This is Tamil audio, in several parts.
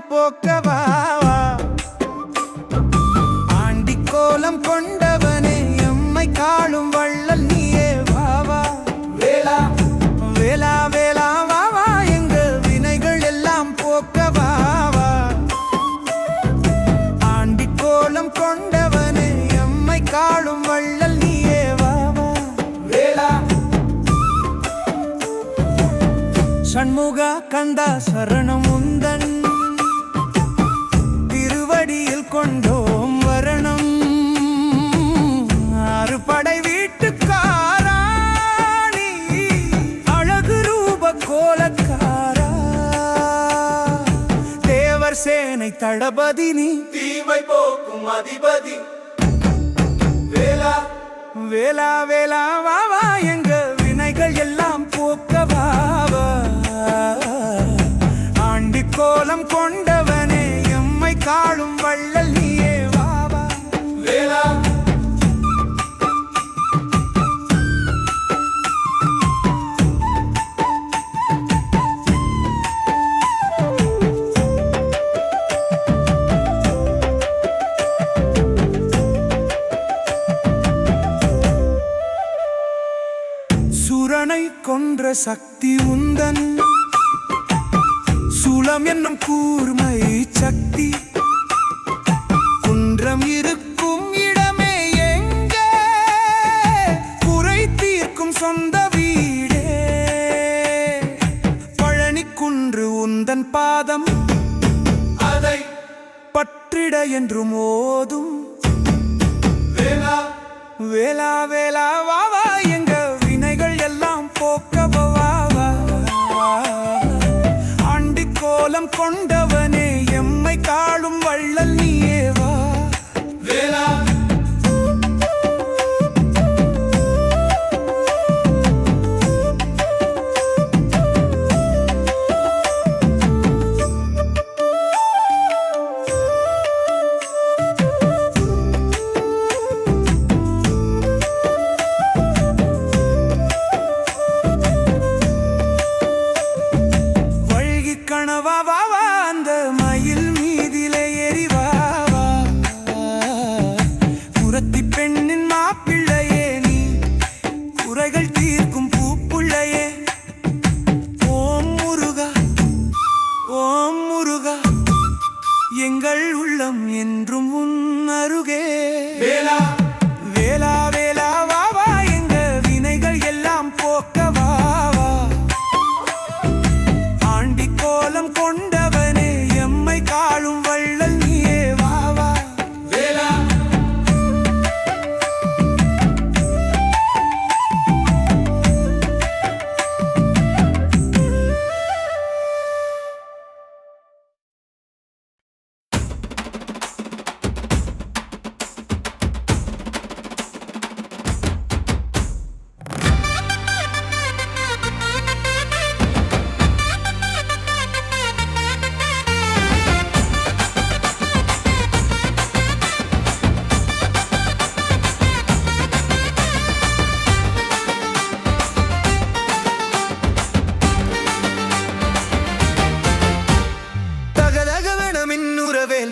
எல்லாம் போக்கவா ஆண்டி கோலம் கொண்டவனே எம்மை காளும் வள்ளல் நீயே வாவா வேலா வேலா வேலா வாவா எங்கள் வினைகள் எல்லாம் போக்கவா ஆண்டி கோலம் கொண்டவனே எம்மை காளும் வள்ளல் நீயே வாவா வேலா சண்முக கந்தா சரணம் உந்தன் திருவடியில் கொண்டோம் வரணம் ஆறுபடை வீட்டுக்காராணி அழகு ரூப கோலக்காரா தேவர் சேனை தளபதி நீ தீமை போக்கும் அதிபதி வேலா வேலா வேலா வாவா எங்க வினைகள் எல்லாம் போக்கவாவா ஆண்டி கோலம் கொண்டவனே எம்மை காளும் வள்ளல் நீயே வாவா வேலா சுரனை கொன்ற சக்தி உந்தன் சூலம் என்னும் கூர்மை சக்தி குன்றம் இருக்கும் இடமே எங்கே குறை தீர்க்கும் சொந்த வீடே பழனி குன்று உந்தன் பாதம் அதை பற்றிட என்று மோதும் வேலா வேலா வேலா வாவா எங்க வினைகள் எல்லாம் போக்கவா ஆண்டி கோலம் கொண்டவனே எம்மை காளும் வள்ளல் நீயே வா வேலா கணவா வாவா அந்த மயில் மீதிலே எரிவாவா குரத்தி பெண்ணின் மாப்பிள்ளையே நீ குறைகள் தீர்க்கும் பூப்புள்ளையே ஓம் முருகா ஓம் முருகா எங்கள் உள்ளம் என்றும் உன் அருகே வேலா வேலா வேலா வாவா எங்க வினைகள் எல்லாம் போக்கவா ஆண்டி கோலம் கொண்டவனே எம்மை காளும் வள்ளல் நீயே வாவா வேலா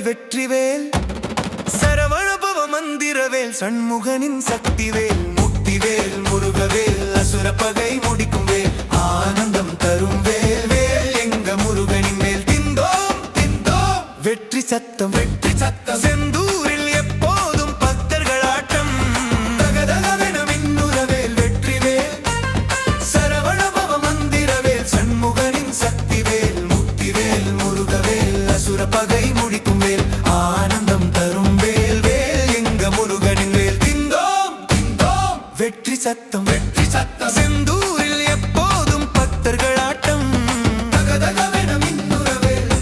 வெற்றிவேல் சரவணபவ மந்திரவேல் சண்முகனின் சக்திவேல் முக்திவேல் முருகவேல் அசுர பகை முடிக்கும் வேல் ஆனந்தம் தரும் வேல் வேல் எங்க முருகனின் மேல் திந்தோம் திந்தோம் வெற்றி சத்தம் செந்தூரில் எப்போதும் பக்தர்கள் ஆட்டம் தகதகவென மின்னுரவேல் வெற்றிவேல் சரவணபவ மந்திரவேல் சண்முகனின் சக்திவேல் முக்திவேல் முருகவேல் அசுர பகை முடிக்கும் வேல் ஆனந்தம் தரும் வேல் வேல் எங்க முருகனின் வேல் திந்தோம் திந்தோம் வெற்றி சத்தம் செந்தூரில் எப்போதும் பக்தர்கள் ஆட்டம் தகதகவென மின்னுரவேல்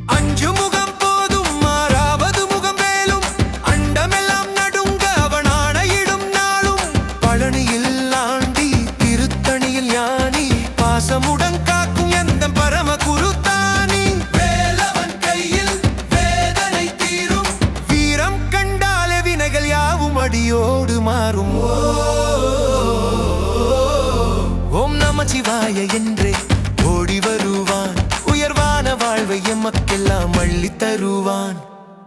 அஞ்சு முகம் போதும் மாறா என்றே ஓடி வருவான். உயர்வான வாழ்வை எமக்கெல்லாம் அள்ளி தருவான்.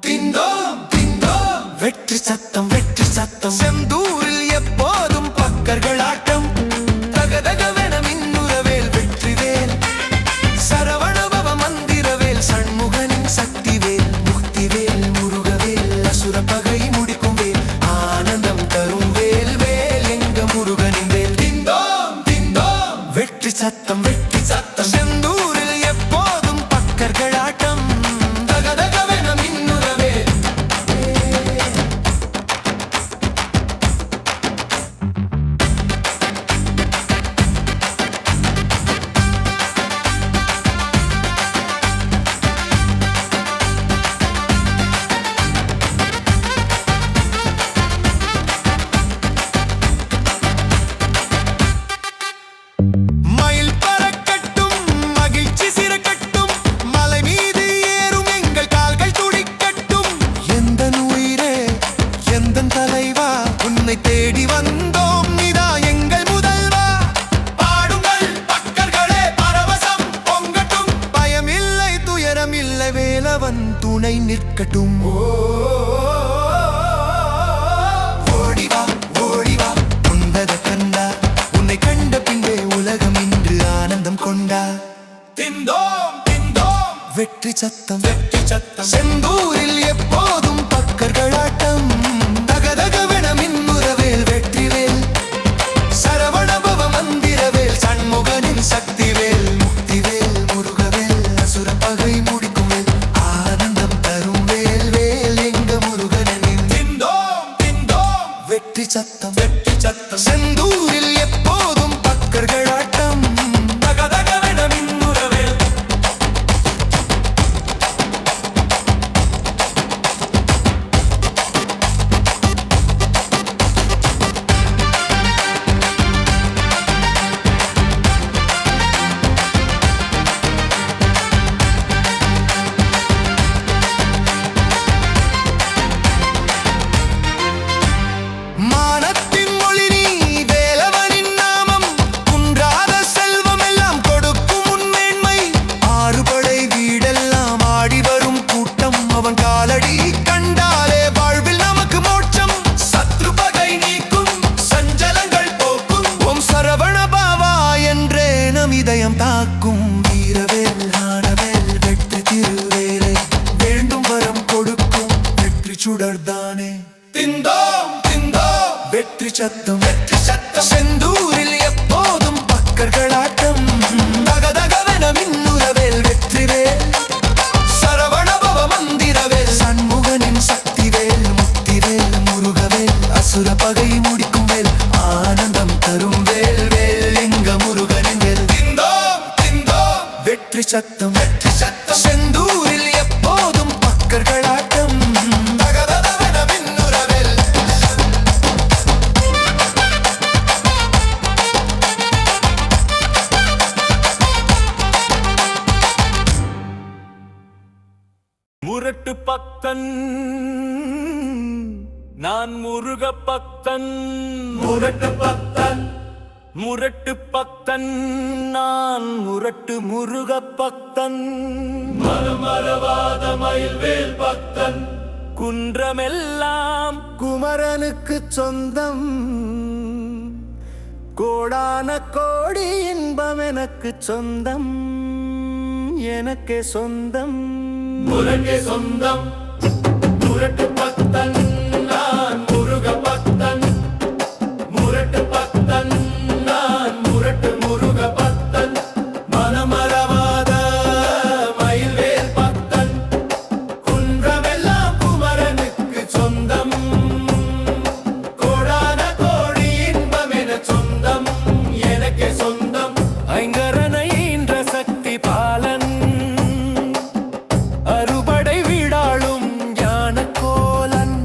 திந்தோம் திந்தோம் வெற்றி சத்தம் வெற்றி சத்தம் செந்தூரில் எப்போதும் பக்கர்கள் ஆட்டம். தகதகவென மின்னுறவேல் வெற்றிவேல் சரவணபவ மந்திரவேல் சண்முகனின் சக்திவேல் முக்திவேல் முருகவேல் அசுர பகை முடிக்கும் வேல் ஆனந்தம் தரும் வேல் வேல் எங்க முருகனின் வேல். திந்தோம் திந்தோம் வெற்றி சத்தம் வெற்றி சத்தம் செந்தூரில் எப்போதும் பக்கர்கள் ஆட்டம். தகதகவென மின்னுறவேல் மயில் பறக்கட்டும் மகிழ்ச்சி சிறக்கட்டும் மலை மீது ஏறும் எங்கள் கால்கள் துடிக்கட்டும். எந்தன் உயிரே எந்தன் தலைவா உன்னை தேடி வந்தோம் நீதா எங்கள் முதல்வா. பாடுங்கள் பக்கர்களே பரவசம் பொங்கட்டும். பயமில்லை துயரமில்லை வேலவன் துணை நிற்கட்டும். ஓடிவா ஓடிவா உன்னத கண்டா உன்னை கண்ட பின்பே உலகம் இன்று ஆனந்தம் கொண்டா. திந்தோம் திந்தோம் வெற்றி சத்தம் வெற்றி சத்தம் செந்தூரில் எப்போதும் பக்கர்கள் ஆட்டம். தகதகவென மின்முறவேல் வெற்றிவேல் சரவணபவ மந்திரவேல் சண்முகனின் சக்திவேல் முக்திவேல் முருகவேல் அசுர பகை முடிக்கும் வேல் ஆனந்தம் தரும் வேல் வேல் எங்க முருகனின். திந்தோம் திந்தோம் வெற்றி சத்தம் வெற்றி சத்தம் செந்தூரில் எப்போதும் பக்கர்கள் ஆட்டம். தகதகவென மின்னுறவேல் மானத்தின் மொழி நீ வேலவனின் நாமம் குன்றாத செல்வம் எல்லாம் கொடுக்கும் உன்மேன்மை. ஆறுபடை வீடெல்லாம் ஆடி வரும் கூட்டம் அவன் காலடி கண்டாலே வாழ்வில் நமக்கு மோட்சம். சத்ரு பகை நீக்கும் சஞ்சலங்கள் போக்கும். ஓம் சரவண பாவா என்றே நம் இதயம் தாக்கும். வீரவேல் ஆனவேல் வெற்றி திருவேலே வேண்டும் வரம் கொடுக்கும் வெற்றி சுடர்தானே. திந்தோம் திந்தோம் வெற்றி சத்தம் வெற்றி சத்தம் செந்தூரில் எப்போதும் பக்கர்கள் ஆட்டம். தகதகவென மின்னுறவேல் வெற்றிவேல் சரவணபவ மந்திரவேல் சண்முகனின் சக்திவேல் முக்திவேல் முருகவேல் அசுர பகை முடிக்கும் வேல் ஆனந்தம் தரும் வேல் வேல் எங்க முருகனின் வேல். திந்தோம் திந்தோம் வெற்றி சத்தம் வெற்றி சத்தம் செந்தூரில் எப்போதும் பக்கர்கள் ஆட்டம். தகதகவென மின்னுறவேல் முரட்டு பக்தன் நான் முருக பக்தன். முரட்டு பக்தன் முரட்டு பக்தன் நான் முரட்டு முருக பக்தன். மனமரவாத மயில்வேல் பக்தன். குன்றமெல்லாம் குமரனுக்கு சொந்தம். கோடான கோடி இன்பம் எனக்கு சொந்தம். எனக்கே சொந்தம். உனக்கே சொந்தம். முரட்டு பக்தன் நான் முருக பக்தன். முரட்டு பக்தன் நான் முரட்டு முருக பக்தன். மனமரவாத மயில்வேல் பக்தன். குன்றமெல்லாம் குமரனுக்கு சொந்தம். கோடான கோடி இன்பம் என சொந்தம். எனக்கே சொந்தம். ஐங்கரனை ஈன்ற சக்தி பாலன். அறுபடை வீடாளும் ஞான கோலன்.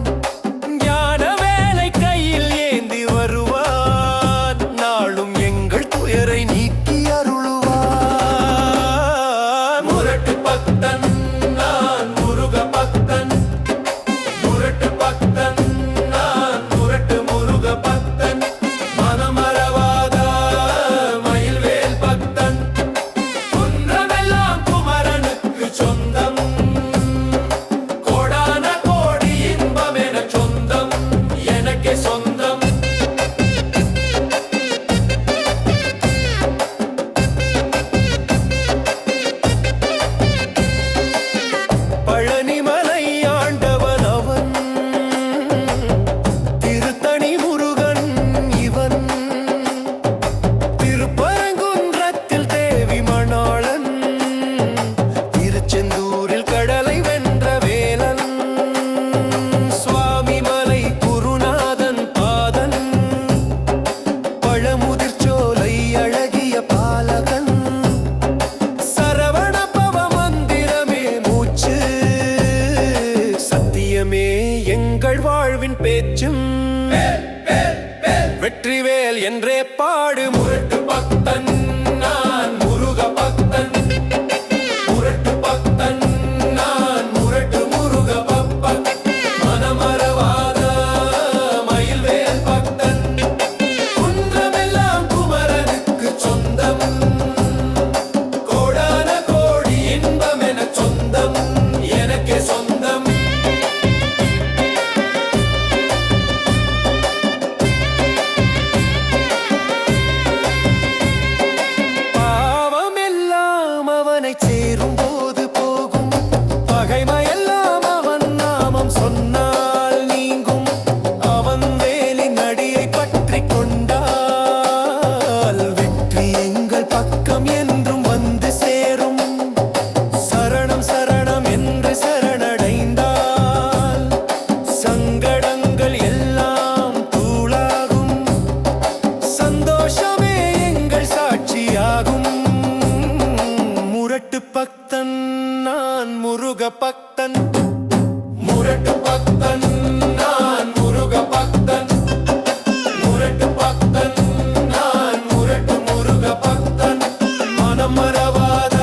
மனமரவாத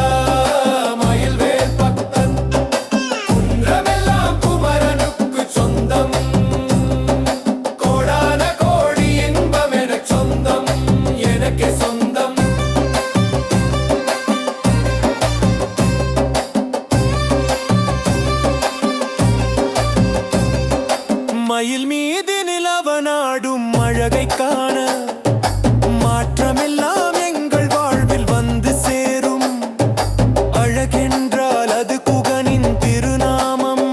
மயில்வேல் பக்தன் குன்றமெல்லாம் குமரனுக்கு சொந்தம் கோடான கோடி இன்பம் எனச் சொந்தம் எனக்கே சொந்தம் மயில் மீது நிலவனாடும் அழகை காண மாற்றமெல்லாம் எங்கள் வாழ்வில் வந்து சேரும் அழகென்றால் அது குகனின் திருநாமம்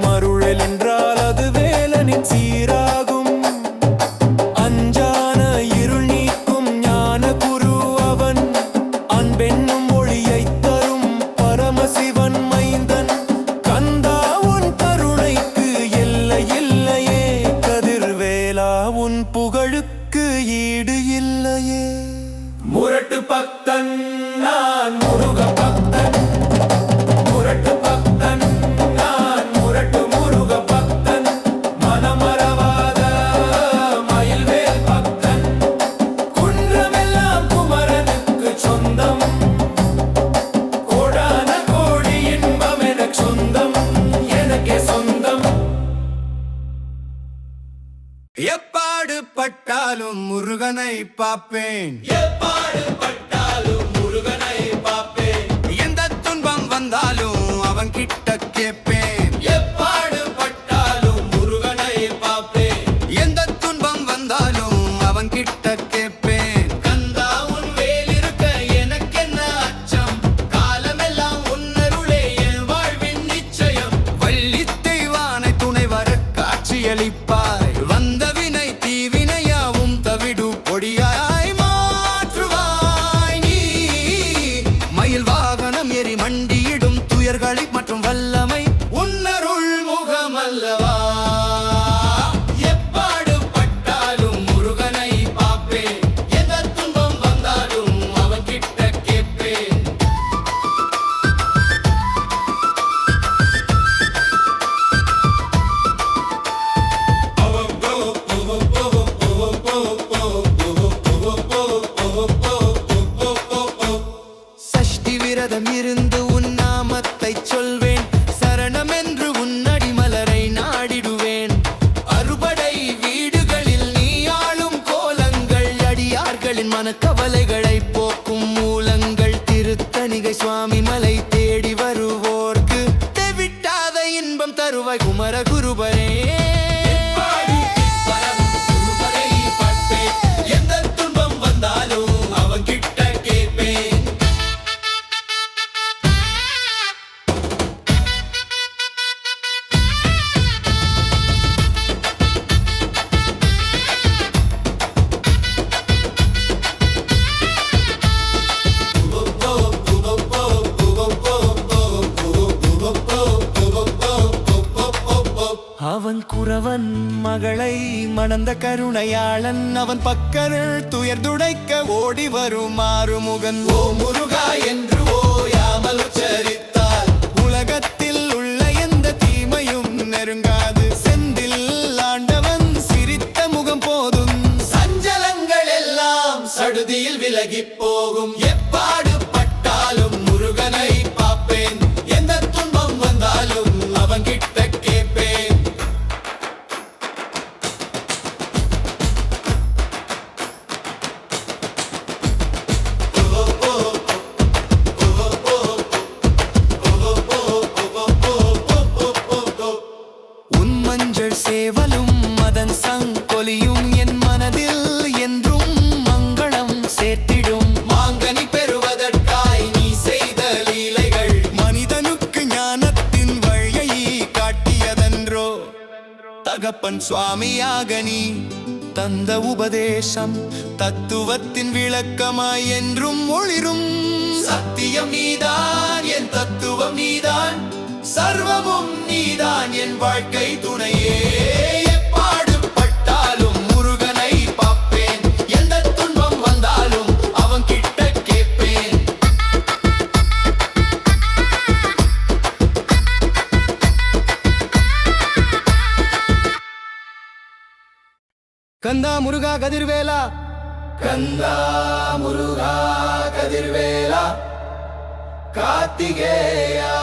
மருளல் என்றால் அது வேலனின் சீராகும் அஞ்சான இருள் நீக்கும் ஞான குரு அவன் அன்பென்னும் ஒளியைத் தரும் பரமசிவன் மைந்தன் கந்தா உன் கருணைக்கு எல்லை இல்லையே கதிர்வேலா உன் புகழுக்கு ஈடு இல்லையே முரட்டு பக்தன் நான் முருக பக்தன் முரட்டு பக்தன் நான் முரட்டு முருக பக்தன் மனமரவாத மயில்வேல் பக்தன் குன்றமெல்லாம் குமரனுக்கு சொந்தம் கோடான கோடி இன்பம் எனக் சொந்தம் எனக்கே சொந்தம் எப்பாடு பட்டாலும் முருகனை பாப்பேன் எப்பாடு பட்டாலும் முருகனை பாப்பேன் எந்த துன்பம் வந்தாலும் அவன் கிட்ட கேட்பேன் எப்பாடு பட்டாலும் முருகனை பாப்பேன் எந்த துன்பம் வந்தாலும் அவன் கிட்ட கேட்பேன் கந்தா உன் வேலிருக்க எனக்கென்ன அச்சம் காலமெல்லாம் உன்னருளே என் வாழ்வின் நிச்சயம் வள்ளி தெய்வானை துணை வர காட்சியளிப்பாய் வந்த வினை தீவினையாவும் தவிடு பொடியாய் மாற்றுவாய் நீ மயில் வாகனம் எரி மண்டியிடும் துயர்களை மற்றும் வல்லமை உன்னருள் முகமல்லவா எப்பாடு பட்டாலும் முருகனை பாப்பேன் எந்த துன்பம் வந்தாலும் அவன் கிட்ட கேட்பேன் சஷ்டி விரதம் இருந்து உன் நாமத்தை சொல்வேன் சரணம் என்று உன் அடிமலரை நாடிடுவேன் அறுபடை வீடுகளில் நீ ஆளும் கோலங்கள் அடியார்களின் மனக்கவலைகளை போக்கும் மூலங்கள் திருத்தணிகை சுவாமி மலை தேடி வருவோர்க்கு தெவிட்டாத இன்பம் தருவாய் குமர குருபரே முருகனை பாப்பேன் எந்த துன்பம் வந்தாலும் அவன் கிட்ட கேட்பேன் அவன் குறவன் மகளை மணந்த கருணையாளன் அவன் பக்கருள் துயர் துடைக்க ஓடி வரும் ஆறுமுகன் ஓ முருகா என்று ஓயாமல் உச்சரித்தால் உலகத்தில் உள்ள எந்த தீமையும் நெருங்காது செந்தில் ஆண்டவன் சிரித்த முகம் போதும் சஞ்சலங்கள் எல்லாம் சடுதியில் விலகிப் போகும் எப்பாடு பட்டாலும் முருகனை பாப்பேன் எந்த துன்பம் வந்தாலும் அவன் கிட்ட கேட்பேன் உன் மஞ்சள் சேவலும் மதன் சங்கொலியும் என் மனதில் என்றும் மங்களம் சேர்த்திடும் மாங்கனி பெறுவதற்காய் நீ செய்த லீலைகள் மனிதனுக்கு ஞானத்தின் வழியை காட்டியதென்றோ தகப்பன் சுவாமியாக நீ தந்த உபதேசம் தத்துவத்தின் விளக்கமாய் என்றும் ஒளிரும் சத்தியம் நீதான் என் தத்துவம் நீதான் சர்வமும் நீதான் என் வாழ்க்கை துணையே எப்பாடு பட்டாலும் முருகனை பாப்பேன் எந்த துன்பம் வந்தாலும் அவன் கிட்ட கேட்பேன் கந்தா முருகா கதிர்வேலா கந்தா முருகா கதிர்வேலா கார்த்திகேயா.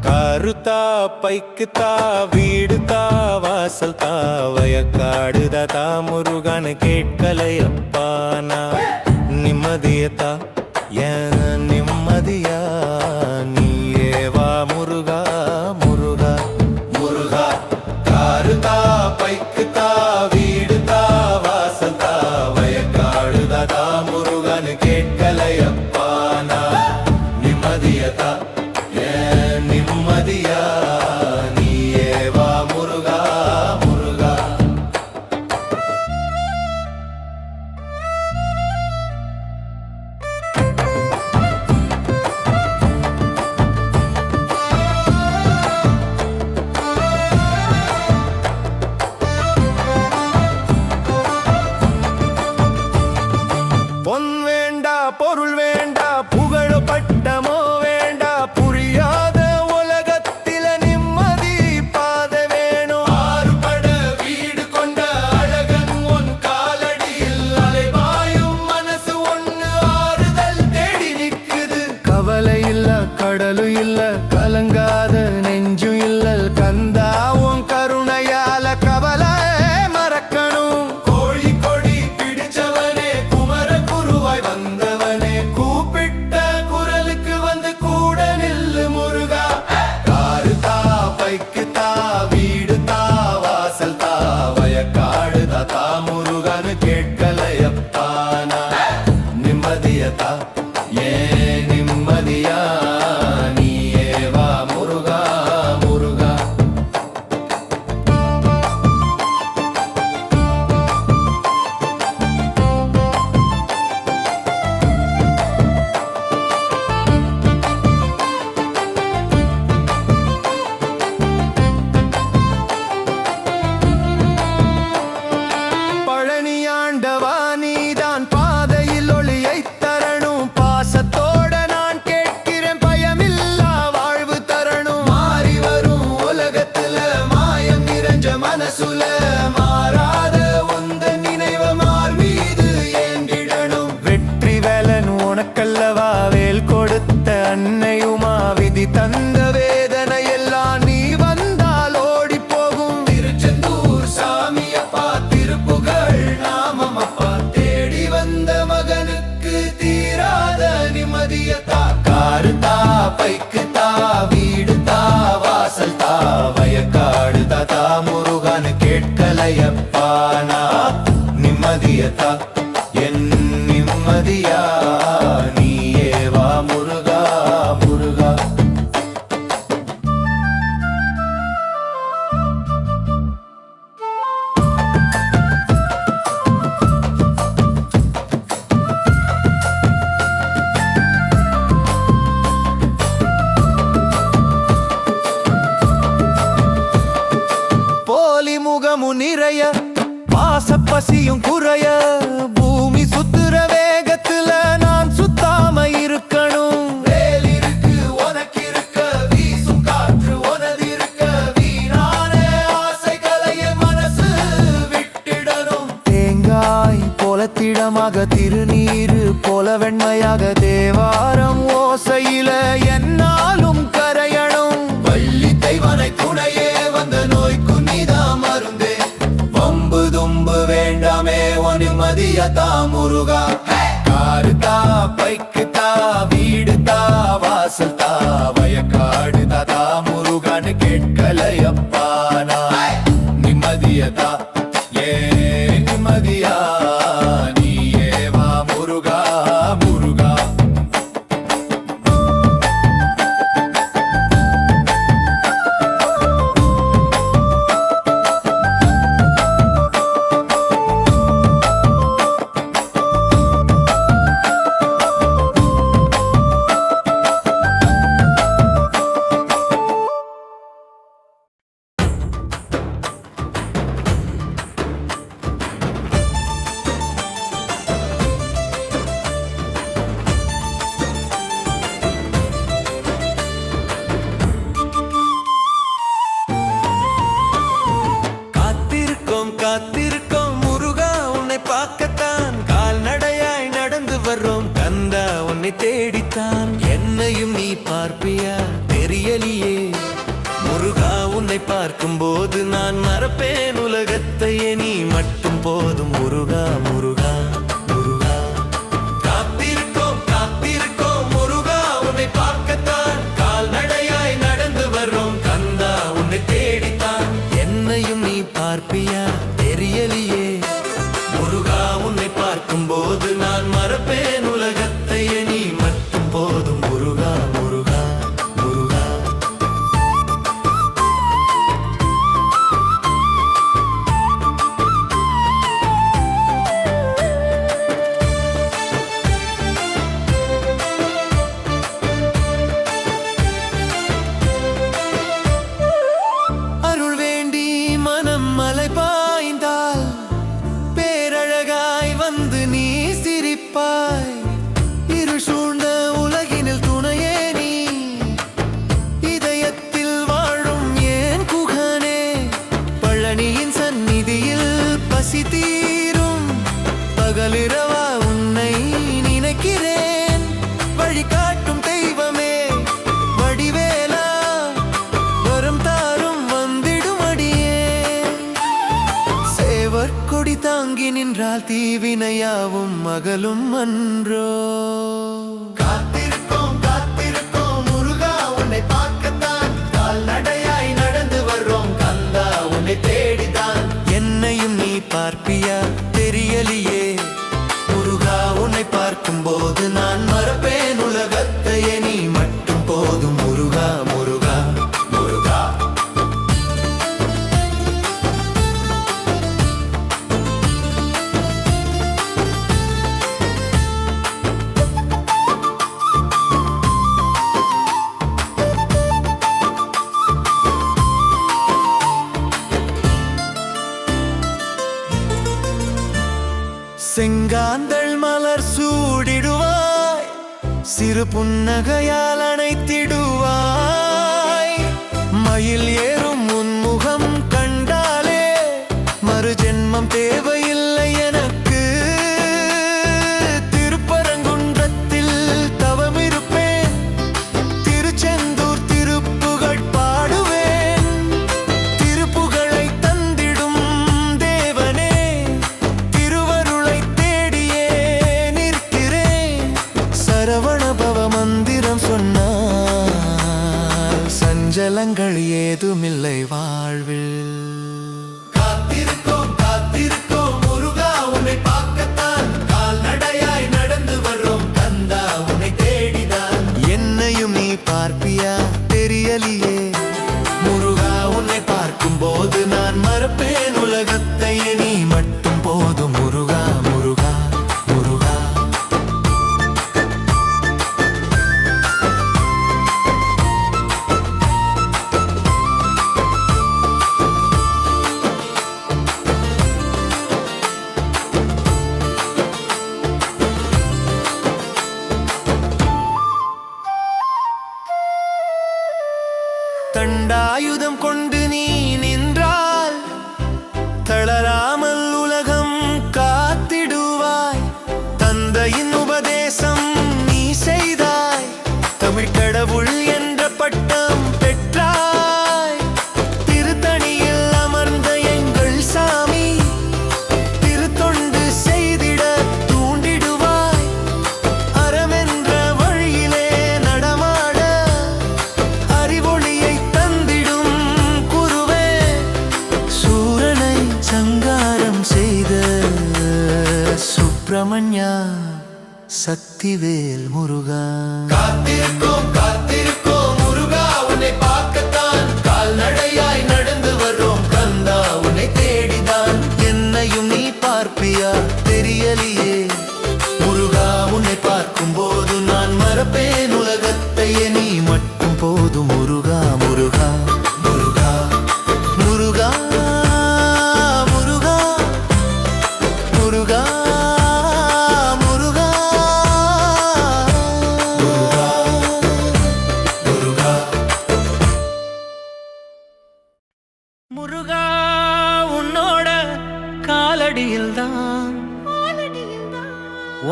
கருத்தா பைக்குத்தா வீடுதா வாசல்தா வயக்காடுதா முருகன் கேட்கலையப்பானா நிம்மதியத்தா என் நிம்மதியா நீயே வா முருகா முருகா முருகா காருதா பைக்குதா வீடுதா வாசல்தா வயக்காடுதா முருகன் கேட்கலையப்பானா நிம்மதியதா ஏன் நிம்மதியா நீயே வா முருகா முருகா. பொன் வேண்டா பொருள் வேண்டா புகழ பட்டமோ வேண்டா புரியாத உலகத்தில நிம்மதி பாத வேணும். ஆறுபட வீடு கொண்ட அழகன் உன் காலடியில் அலைபாயும் மனசு ஒண்ணு ஆறுதல் தேடி நிக்குது. கவலை இல்ல கடலும் இல்ல கலங்காத நெஞ்சும் இல்ல கந்தா உன் கருணையால கவலை மறக்கணும். கோழி கொடி பிடிச்சவனே குமர குருவாய் வந்தவனே கூப்பிட்ட குரலுக்கு வந்து கூட நில்லு முருகா. காருதா பைக்குதா வீடுதா வாசல்தா வயக்காடுதா முருகன் கேட்கலையப்பானா நிம்மதியதா ஏன் நிம்மதியா நீயே வா முருகா முருகா. பழனியாண்டவா நீதான் பாதையில் ஒளியைத் தரணும். பாசத்தோட நான் கேட்கிறேன் பயமில்லா வாழ்வு தரணும். மாறி வரும் உலகத்துல மாயம் நிறைஞ்ச மனசுல மாறாத உந்த நினைவ மார் மீது ஏந்திடணும். வெற்றி வேலன் உனக்கல்லவா வேல் கொடுத்த அன்னையுமா விதி தந்த வேதனை எல்லாம் நீ வந்தால் ஓடி போகும். திருச்செந்தூர் சாமியப்பா திருப்புகழ் நாமமப்பா தேடி வந்த மகனுக்கு தீராத நிம்மதியத்தா. காருதா பைக்குதா வீடுதா வாசல்தா வயக்காடுதா முருகன் கேட்கலையப்பானா நிம்மதியத்தா என் நிம்மதியா நீயே வா முருகா முருகா. போலி முகமும் நிறைய பாசப்பசியும் குறைய பூமி சுத்துற வேகத்துல நான் சுத்தாம இருக்கணும். வேல் இருக்கு உனக்கு இருக்க வீசும் காற்று உனது இருக்க வீணான ஆசைகளை என் மனசு விட்டிடணும். தேங்காய் போல திடமாக திருநீரு போல வெண்மையாக தேவாரம் ஓசையில என்னாலும் கரையணும். வள்ளி தெய்வனை துணையே வந்த நோய்க்கு நீதான் மருந்தே வம்பு தும்பு வேண்டாமே உன் நிம்மதியதா முருகா. காருதா பைக்குதா வீடுதா வாசல்தா வயக்காடுதா முருகன் கேட்கலையப்பானா நிம்மதியதா ஏ நிம்மதியா நீயே வா முருகா முருகா. காத்திருக்கோம் முருகா உன்னை பார்க்கத்தான் கால்நடையாய் நடந்து வர்றோம் கந்தா உன்னை தேடித்தான் என்னையும் நீ பார்ப்பியா தெரியலியே முருகா உன்னை பார்க்கும்போது நான் மறப்பேன் உலகத்தையே நீ மட்டும் போதும் முருகா முருகா முருகா காத்திருக்கோம் காத்திருக்கோம் முருகா உன்னை பார்க்கத்தான் கால்நடையாய் நடந்து வர்றோம் கந்தா உன்னை தேடித்தான் என்னையும் நீ பார்ப்பியா தெரியலியே முருகா உன்னை பார்க்கும்போது நான் மறப்பேன் உலகத்தையே நீ மட்டும் போதும் முருகா முருகா முருகா அருள் வேண்டி மனம் மலை பாய்ந்தால் பேரழகாய் வந்து நீ சிரிப்பாய் இருள் சூழ்ந்த உலகினில் துணையே நீ இதயத்தில் வாழும் ஏன் குகனே பழனியின் சந்நிதியில் பசி தீரும் பகலிரவா உன்னை நினைக்கிறேன் வழிகாட்டும் தெய்வமே வடிவேலா வரம் தாரும் வந்திடும் அடியே சேவர் கொடி தாங்கி நின்றால் தீவினையாவும் மகளும் அன்றோ காத்திருக்கோம் காத்திருக்கோம் முருகா உன்னை பார்க்கத்தான் கால்நடையாய் நடந்து வர்றோம் கந்தா உன்னை தேடிதான் என்னையும் நீ பார்ப்பியா தெரியலியே முருகா உன்னை பார்க்கும்போது நான் மறப்பேன் உலகத்தையே நீ மட்டும் போதும் முருகா முருகா முருகா செங்காந்தள் மலர் சூடிடுவாய் சிறு புன்னகையால் அணைத்திடுவாய் மயில் ஏறும் உன்முகம் கண்டாலே மறு ஜென்மம் தேவையில்லை எனக்கு திருப்பரங்குன்றத்தில் தவமிருப்பேன் திருச்செந்தூர் திருப்புகழ் பாடுவேன் திருப்புகழை தந்திடும் தேவனே திருவருளை தேடியே நிற்கிறேன் சரவண பவ மந்திரம் சொன்னால் சஞ்சலங்கள் ஏதுமில்லை வாழ்வில் காத்திருக்கோம் காத்திருக்கோம் முருகா உன்னை பார்க்கத்தான் கால்நடையாய் நடந்து வர்றோம் கந்தா உன்னை தேடிதான் என்னையும் நீ பார்ப்பியா தெரியலியே முருகா உன்னை பார்க்கும்போது நான் மறப்பேன் உலகத்தையே நீ மட்டும் போதும் முருகா முருகா முருகா தண்டாயுதம் கொண்டு நீ நின்றால் தளராமல் உலகம் காத்திடுவாய் தந்தையின் உபதேசம் நீ செய்தாய் தமிழ் கடவுள் என்ற பட்டம் பெற்றாய் திருத்தணியில் அமர்ந்த எங்கள் சாமி திருத்தொண்டு செய்திட தூண்டிடுவாய் அறமென்ற வழியிலே நடமாட அறிவொளியை தந்திடும் குருவே சூரனை சங்காரம் செய்த சுப்பிரமணியா சக்திவேல் முருகா காத்திருக்கோம் காத்திருக்கோம் முருகா உன்னை பார்க்கத்தான் கால்நடையாய் நடந்து வர்றோம் கந்தா உன்னை தேடிதான் என்னையும் நீ பார்ப்பியா தெரியலியே முருகா உன்னை பார்க்கும்போது நான் மறப்பேன் உலகத்தையே நீ மட்டும் போதும் முருகா முருகா முருகா முருகா முருகா முருகா முருகா முருகா உன்னோட காலடியில்தான்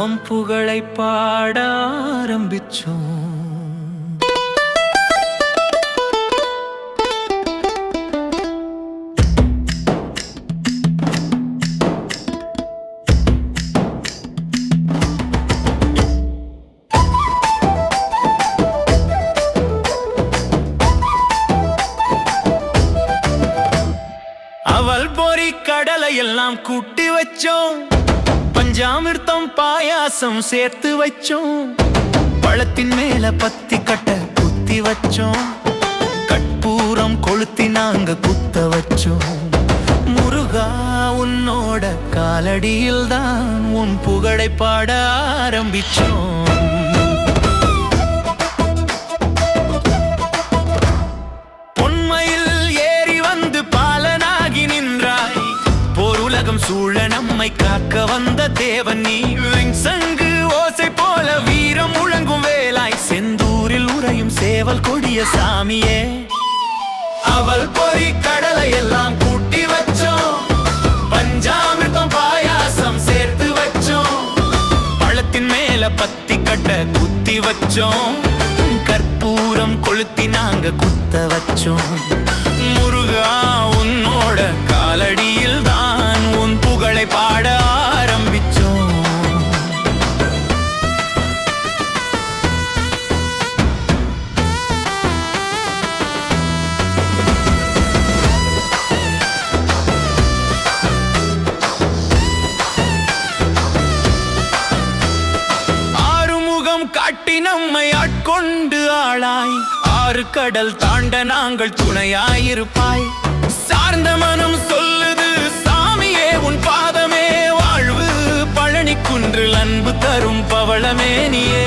உன் புகழை பாட ஆரம்பிச்சோம். அவல் பொறி கடலை எல்லாம் கூட்டி வச்சோம், பஞ்சாமிர்தம் பாயாசம் சேர்த்து வச்சோம், பழத்தின் மேல பத்தி கட்ட குத்தி வச்சோம், கற்பூரம் கொளுத்தி நாங்க குத்த வச்சோம். முருகா உன்னோட காலடியில் தான் உன் புகழை பாட ஆரம்பிச்சோம். சூழ நம்மை காக்க வந்த தேவன் நீ, சங்கு ஓசை போல வீரம் முழங்கும் வேலாய் செந்தூரில் உறையும் சேவல் கொடிய சாமியே. அவள் பொறி கடலை எல்லாம் கூட்டி வச்சோம், பஞ்சாமிர்தம் பாயாசம் சேர்த்து வச்சோம், பழத்தின் மேல பத்தி கட்ட குத்தி வச்சோம், கற்பூரம் கொளுத்தி நாங்க குத்த வச்சோம். முருகா உன்னோட காலடியில் தான் உன் புகழை பாட ஆரம்பிச்சோம். ஆறுமுகம் காட்டி நம்மை ஆட்கொண்டு ஆளாய், ஆறு கடல் தாண்ட நாங்கள் துணையாயிருப்பாய். சார்ந்த மனம் சொல்லுது சாமியே உன் பாதமே வாழ்வு, பழனி குன்றில் அன்பு தரும் பவளமே நீயே.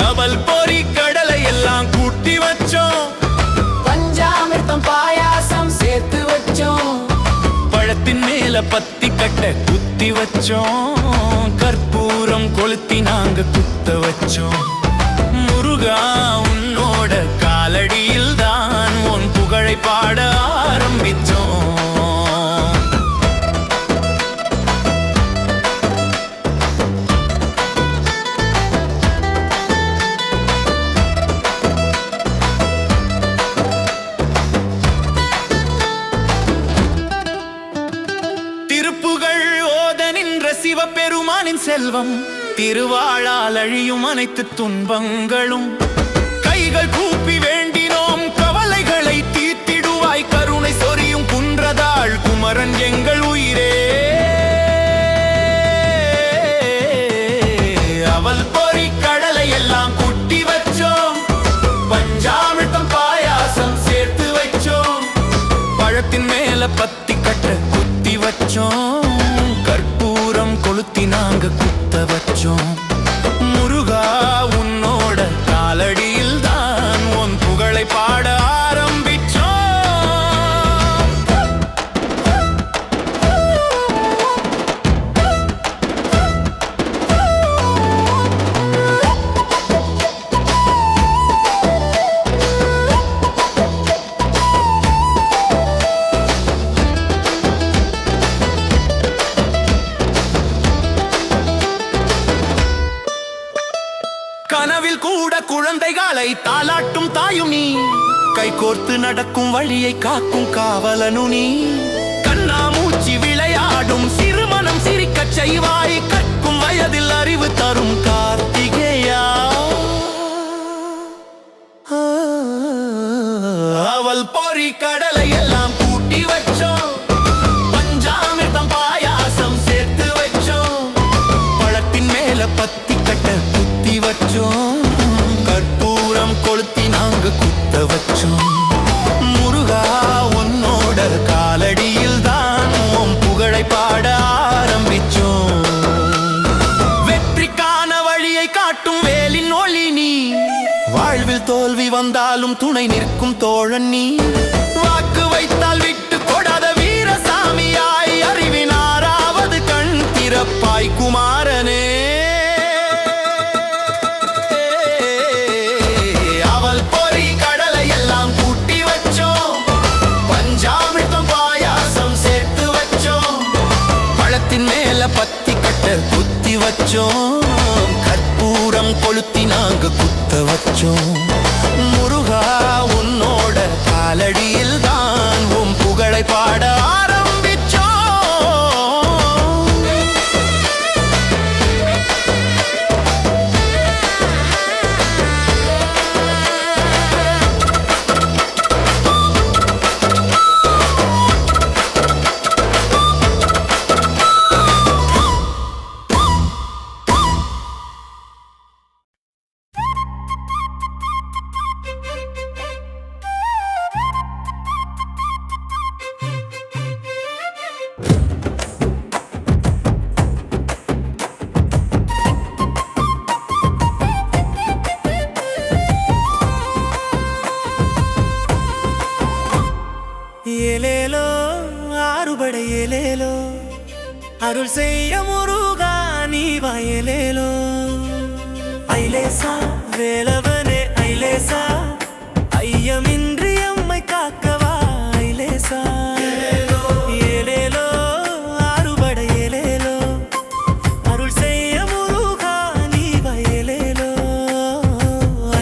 அவள் பொறி கடலை எல்லாம் கூட்டி வச்சோம், பஞ்சாமிர்தம் பாயாசம் சேர்த்து வச்சோம், பழத்தின் மேல பத்தி கட்ட குத்தி வச்சோம், கற்பூரம் கொளுத்தி நாங்க குத்த வச்சோம். முருகா உன்னோட காலடியில் தான் உன் புகழை பாட ஆரம்பிச்சோம். திருப்புகழ் ஓத நின்ற சிவபெருமானின் செல்வம், திருவாழால் அழியும் அனைத்து துன்பங்களும், கைகள் கூப்பி வேண்டினோம் கவலைகளை தீர்த்திடுவாய், கருணை சொரியும் குன்றதாள் குமரன் எங்கள் உயிரே. அவள் பொறி கடலை எல்லாம் கூட்டி வச்சோம், பஞ்சாமிர்தம் பாயாசம் சேர்த்து வச்சோம், பழத்தின் மேல பத்தி கட்ட குத்தி வச்சோம், கற்பூரம் கொளுத்தி நாங்க குத்த வச்சோம். முருகா உன்னோட காலடியில் தான் உன் புகழை பாட ஆரம்பிச்சோம். கனவில் கூட குழந்தைகளை தாலாட்டும் தாயும் நீ, கை கோர்த்து நடக்கும் வழியை காக்கும் காவலனு நீ, கண்ணாமூச்சி விளையாடும் சிறுமனம் சிரிக்கச் செய்வாய், கற்கும் வயதில் அறிவு தரும் கார்த்திகேயா. அவள் பொறி கடலை எல்லாம் கூட்டி வச்சோம், பஞ்சாமிர்தம் பாயாசம் சேர்த்து வச்சோம், பழத்தின் மேல பத்தி கட்ட குத்தி வச்சோம், கற்பூரம் கொளுத்தி நாங்க குத்த வச்சோம். முருகா உன்னோட காலடியில் தான் உன் புகழை பாட ஆரம்பிச்சோம். வெற்றிக்கான வழியை காட்டும் வேலின் ஒளி நீ, வாழ்வில் தோல்வி வந்தாலும் துணை நிற்கும் தோழன் நீ, வாக்கு வைத்தால் விட்டு கொடாத வீரசாமியாய், அறிவின் ஆறாவது கண் திறப்பாய் குமாரனே. அவள் பொறி கடலை எல்லாம் கூட்டி வச்சோம், பஞ்சாமிர்தம் பாயா வச்சோம், கற்பூரம் கொளுத்தி நாங்க குத்த வச்சோம். முருகா உன்னோட காலடியில் தான் உன் புகழை பாட ஆரம்பிச்சோம். ஏலேலோ ஆறுபடை ஏலேலோ, அருள் செய்ய முருகா நீ வயலேலோ. ஐலேசா வேலவனே ஐலேசா, ஐயமின்றி அம்மை காக்கவா ஐலேசா. ஏலேலோ ஆறுபடை ஏலேலோ, அருள் செய்ய முருகா நீ வயலேலோ.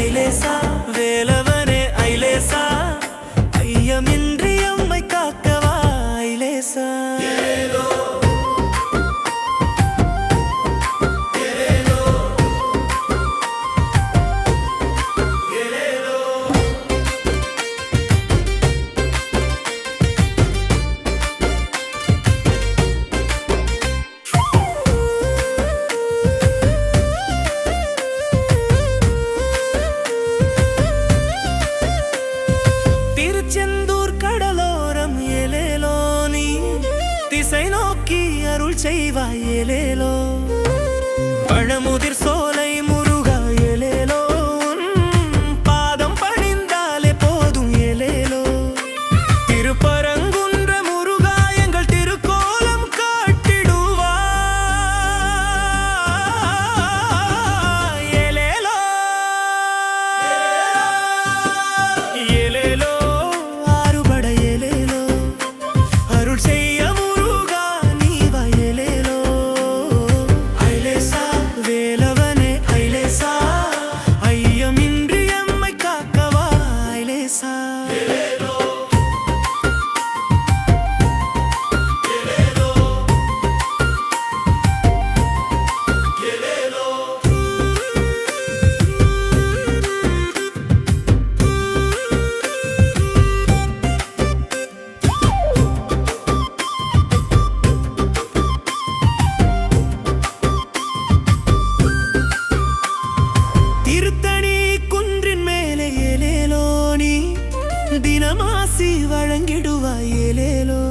ஐலேசா வேலவனே ஐலேசா, ஐயமின்றி அம்மை காக்கவா ஐலேசா. திருச்செந்தூர் கடலோரம் ஏலேலோ, நீ திசை நோக்கி அருள் செய்வாய் ஏலேலோ. பழமுதிர் சோலை முருகா ஏலேலோ, உன் பாதம் பணிந்தாலே போதும் ஏலேலோ. திருப்பரங்குன்ற முருகா எங்கள் திருக்கோலம் காட்டிடுவாய் ஏலேலோ. ஏலேலோ ஆறுபடை ஏலேலோ, அருள் செய்ய முருகா நீ வயலேலோ. ஐலேசா வேலவனே ஐலேசா, ஐயமின்றி அம்மை காக்கவா ஐலேசா. திருத்தணி குன்றின் மேலே ஏலேலோ, நீ தினமாசி வழங்கிடுவாய் ஏலேலோ.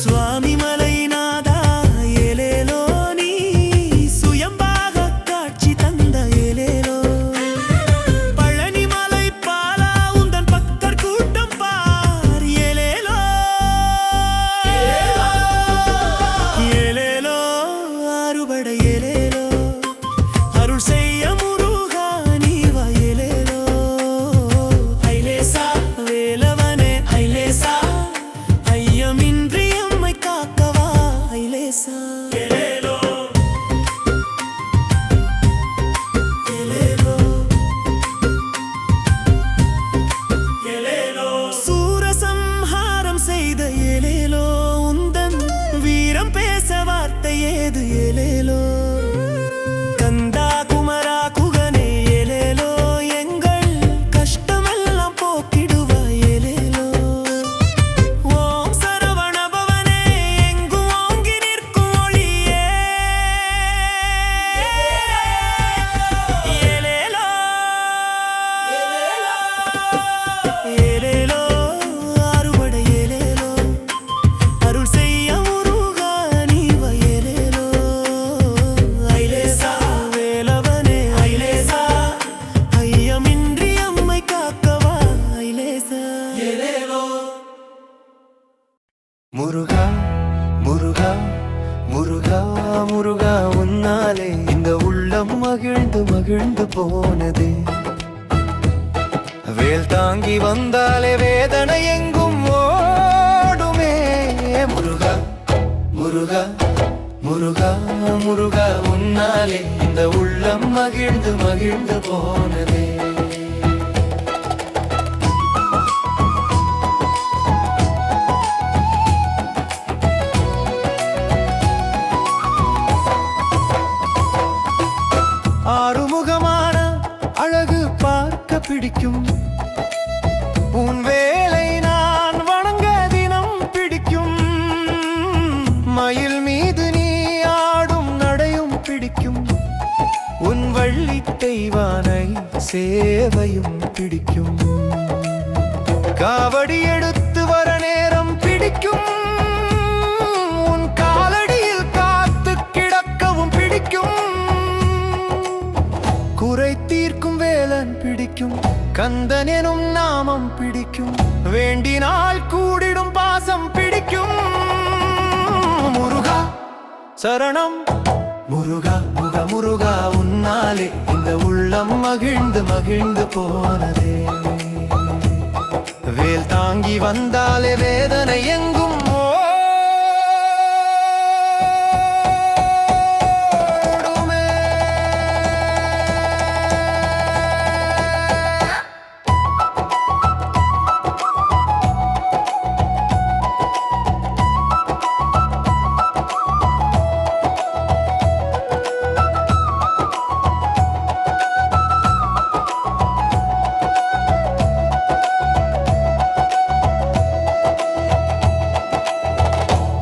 சுவாமி மலைநாதா ஏலேலோ, நீ சுயம்பாக காட்சி தந்த ஏலேலோ. பழனி மலை பாலா உந்தன் பக்தர் கூட்டம் பார் ஏலேலோ. ஏலேலோ ஆறுபடை ஏலேலோ, அருள் செய்ய முருகா நீ வயலேலோ. ஐலேசா வேலவனே ஐலேசா, ஐயமின்றி அம்மை காக்கவா ஐலேசா. ஏலேலோ ஏலேலோ ஏலேலோ, சூரசம்ஹாரம் செய்த ஏலேலோ, உந்தன் வீரம் பேச வார்த்தை ஏது ஏலேலோ. கந்தா குமரா குகனே ஏலேலோ, எங்கள் கஷ்டமெல்லாம் போக்கிடுவாய் ஏலேலோ. ஓம் சரவண பவனே எங்கும் ஓங்கி நிற்கும் ஒளியே ஏலேலோ. ஏலேலோ ஆறுபடை ஏலேலோ, அருள் செய்ய முருகா நீ வயலேலோ. ஐலேசா வேலவனே ஐலேசா, ஐயமின்றி அம்மை காக்கவா ஐலேசா. முருகா முருகா முருகா முருகா, உன்னாலே இந்த உள்ளம் மகிழ்ந்து மகிழ்ந்து போனதே. வேல் தாங்கி வந்தாலே வேதனை எங்கும் ஓடுமே. முருகா முருகா முருகா முருகா முருகா உன்னாலே இந்த உள்ளம் மகிழ்ந்து மகிழ்ந்து போனதே. ஆறுமுகமான அழகு பார்க்க பிடிக்கும், உன் வேலை நான் வணங்க தினம் பிடிக்கும். மயில் மீது நீ ஆடும் நடையும் பிடிக்கும், உன் வள்ளி தெய்வானை சேவையும் பிடிக்கும். காவடி எடுத்து வர நேரம் பிடிக்கும், உன் காலடியில் காத்து கிடக்கவும் பிடிக்கும். குறை தீர்க்கும் வேலன் பிடிக்கும், கந்தன் எனும் நாமம் பிடிக்கும். வேண்டினால் கூடிடும் பாசம் பிடிக்கும். முருகா சரணம் முருகா முக முருகா உன்னாலே இந்த உள்ளம் மகிழ்ந்து மகிழ்ந்து போனதே. வேல் தாங்கி வந்தாலே வேதனை எங்கும் ஓடுமே.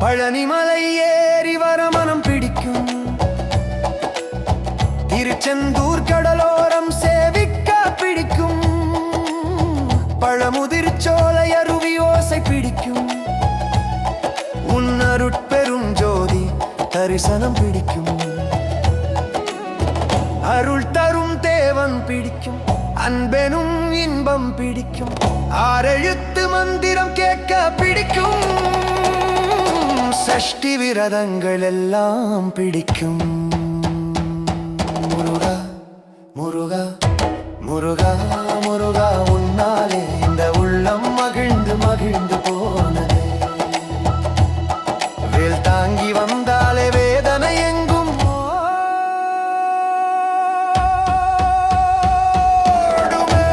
பழனிமலை ஏறி வர மனம் பிடிக்கும், திருச்செந்தூர் கடலோரம் சேவிக்க பிடிக்கும். பழமுதிர் சோலை அருவி ஓசை பிடிக்கும், உன் அருட்பெரும் ஜோதி தரிசனம் பிடிக்கும். அருள் தரும் தேவன் பிடிக்கும், அன்பெனும் இன்பம் பிடிக்கும். ஆரெழுத்து மந்திரம் கேட்க பிடிக்கும், சஷ்டி விரதங்கள் எல்லாம் பிடிக்கும். முருகா முருகா முருகா முருகா உன்னாலே இந்த உள்ளம் மகிழ்ந்து மகிழ்ந்து போனதே. வேல் தாங்கி வந்தாலே வேதனை எங்கும் ஓடுமே.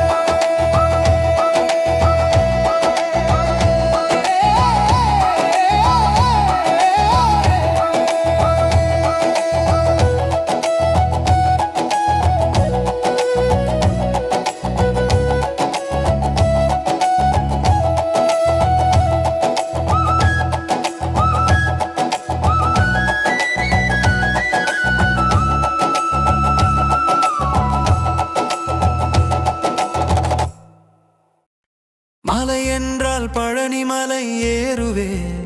மலை என்றால் பழனி மலை ஏறுவேன்,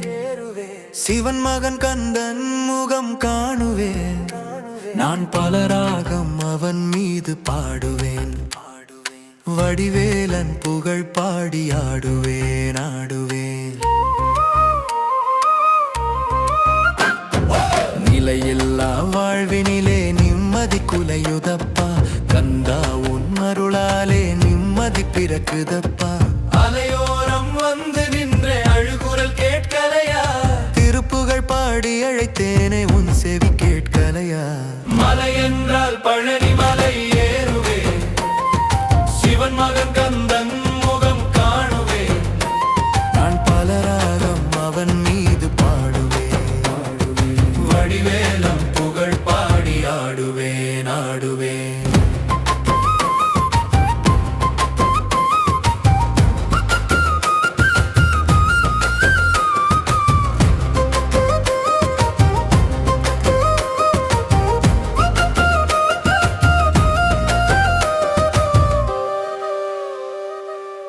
சிவன் மகன் கந்தன் முகம் காணுவேன். நான் பல ராகம் அவன் மீது பாடுவேன், வடிவேலன் புகழ் பாடி ஆடுவேன் ஆடுவேன். நிலையில்லா வாழ்வினிலே நிம்மதி குலையுதப்பா, கந்தா உன் அருளாலே நிம்மதி பிறக்குதப்பா. அலையோரம் வந்து நின்றே அழுகுரல் கேட்கலையா, திருப்புகழ் பாடி அழைத்தேனே உன் செவி கேட்கலையா. மலை என்றால் பழனி மலை ஏறுவே, சிவன் மகன் கந்தன் முகம் காணுவே. நான் பல ராகம் அவன் மீது பாடுவேன், வடிவேலம் புகழ் பாடி ஆடுவேன் ஆடுவேன்.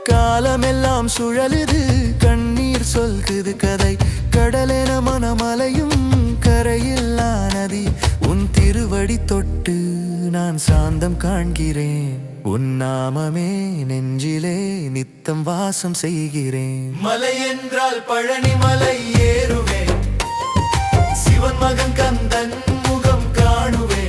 காலமெல்லாம் சுழலுது கண்ணீர் சொல்குது கதை, கடலென மனமலையும் கரையில்லா நதி. உன் திருவடி தொட்டு நான் சாந்தம் காண்கிறேன், உன் நாமமே நெஞ்சிலே நித்தம் வாசம் செய்கிறேன். மலை என்றால் பழனி மலை ஏறுவே, சிவன் மகன் கந்தன் முகம் காணுவே.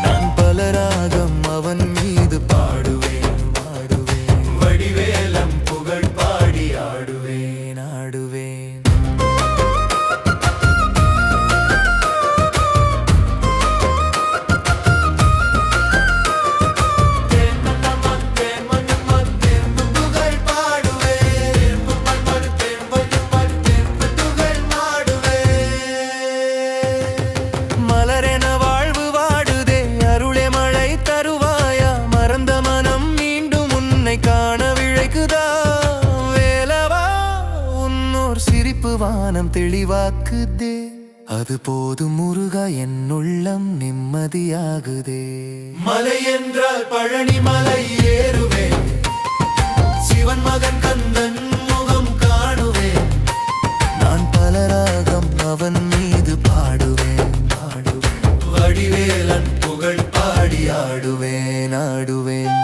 நான் பல ராகம் அவன் மீது பாடுவேன் பாடுவேன், வடிவேலம் புகழ் பாடி ஆடுவேன் ஆடுவேன். மனம் தெளிவாக்குதே அது போதும் முருகா என் உள்ளம் நிம்மதியாகுதே மலை என்றால் பழனி மலை ஏறுவேன் சிவன் மகன் கந்தன் முகம் காணுவேன் நான் பல ராகம் அவன் மீது பாடுவேன் வடிவேலன் புகழ் பாடி ஆடுவேன் ஆடுவேன்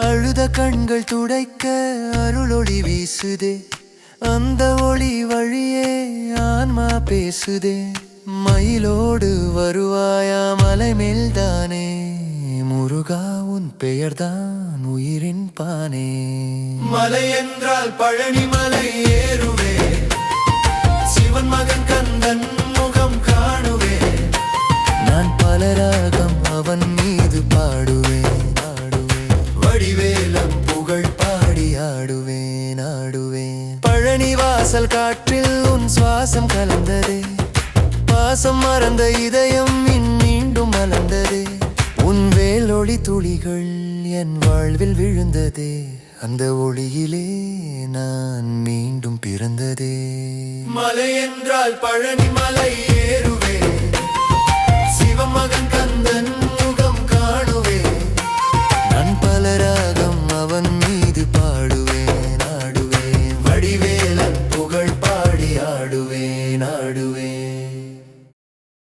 அழுத கண்கள் துடைக்க அருளொளி வீசுதே அந்த ஒளி வழியே ஆன்மா பேசுதே மயிலோடு வருவாயா மலை மேல்தானே முருகா உன் பெயர்தான் உயிரின் பானே மலை என்றால் பழனி மலை ஏறுவேன் சிவன் மகன் கந்தன் முகம் காணுவேன் நான் பல ராகம் அவன் மீது பாடுவேன் வடிவேலன் புகழ் பாடி ஆடுவேன் ஆடுவேன் பழனி வாசல் காற்றில் உன் சுவாசம் கலந்ததே பாசம் மறந்த இதயம் மீண்டும் மலர்ந்ததே உன் வேலொளி துளிகள் என் வாழ்வில் விழுந்ததே அந்த ஒளியிலே நான் மீண்டும் பிறந்ததே மலை என்றால் பழனி மலை ஏறு